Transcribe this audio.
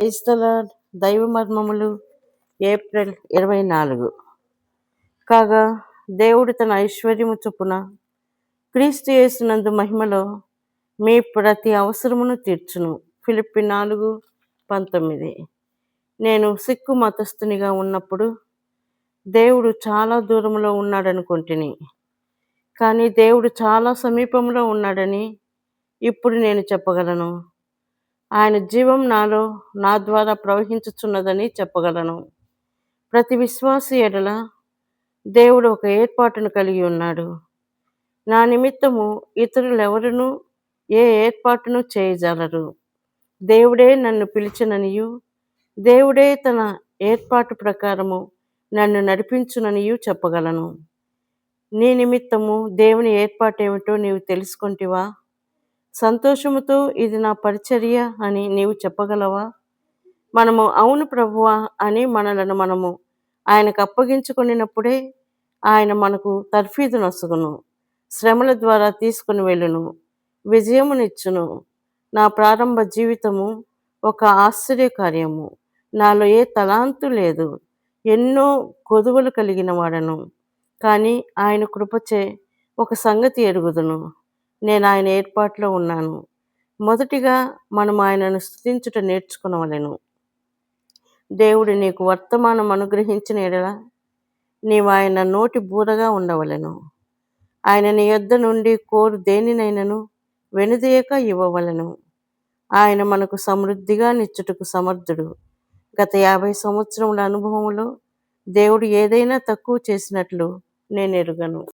క్రైస్తవ దైవ మర్మములు ఏప్రిల్ 24. కాగా దేవుడు తన ఐశ్వర్యము చొప్పున క్రీస్తు యేసునందు మహిమలో మీ ప్రతి అవసరమును తీర్చును. ఫిలిప్పి 4:19. నేను సిక్కు మతస్థునిగా ఉన్నప్పుడు దేవుడు చాలా దూరంలో ఉన్నాడనుకుంటుని, కానీ దేవుడు చాలా సమీపంలో ఉన్నాడని ఇప్పుడు నేను చెప్పగలను. ఆయన జీవం నాలో నా ద్వారా ప్రవహించుచున్నదని చెప్పగలను. ప్రతి విశ్వాసి ఎడల దేవుడు ఒక ఏర్పాటును కలిగి ఉన్నాడు. నా నిమిత్తము ఇతరులెవరునూ ఏ ఏర్పాటును చేయజాలరు. దేవుడే నన్ను పిలిచిననియు, దేవుడే తన ఏర్పాటు ప్రకారము నన్ను నడిపించుననియు చెప్పగలను. నీ నిమిత్తము దేవుని ఏర్పాటేమిటో నీవు తెలుసుకొంటివా? సంతోషముతో ఇది నా పరిచర్య అని నీవు చెప్పగలవా? మనము అవును ప్రభువా అని మనలను మనము ఆయనకు అప్పగించుకొనినప్పుడే ఆయన మనకు తర్ఫీదు నొసగును, శ్రమల ద్వారా తీసుకుని వెళ్ళును, విజయమునిచ్చును. నా ప్రారంభ జీవితము ఒక ఆశ్చర్యకార్యము. నాలో ఏ తలాంతు లేదు, ఎన్నో కొదువలు కలిగిన వాడను. కానీ ఆయన కృపచే ఒక సంగతి ఎరుగుదును, నేను ఆయన ఏర్పాట్లో ఉన్నాను. మొదటిగా మనం ఆయనను స్తుతించుట నేర్చుకునవలెను. దేవుడు నీకు వర్తమానం అనుగ్రహించిన ఎడల నీవు ఆయన నోటి బూరగా ఉండవలెను. ఆయన నీ యొద్ద నుండి కోరు దేనినైనను వెనుదీయక ఇవ్వవలెను. ఆయన మనకు సమృద్ధిగా నిచ్చుటకు సమర్థుడు. గత 50 సంవత్సరముల అనుభవములో దేవుడు ఏదైనా తక్కువ చేసినట్లు నేను ఎరుగను.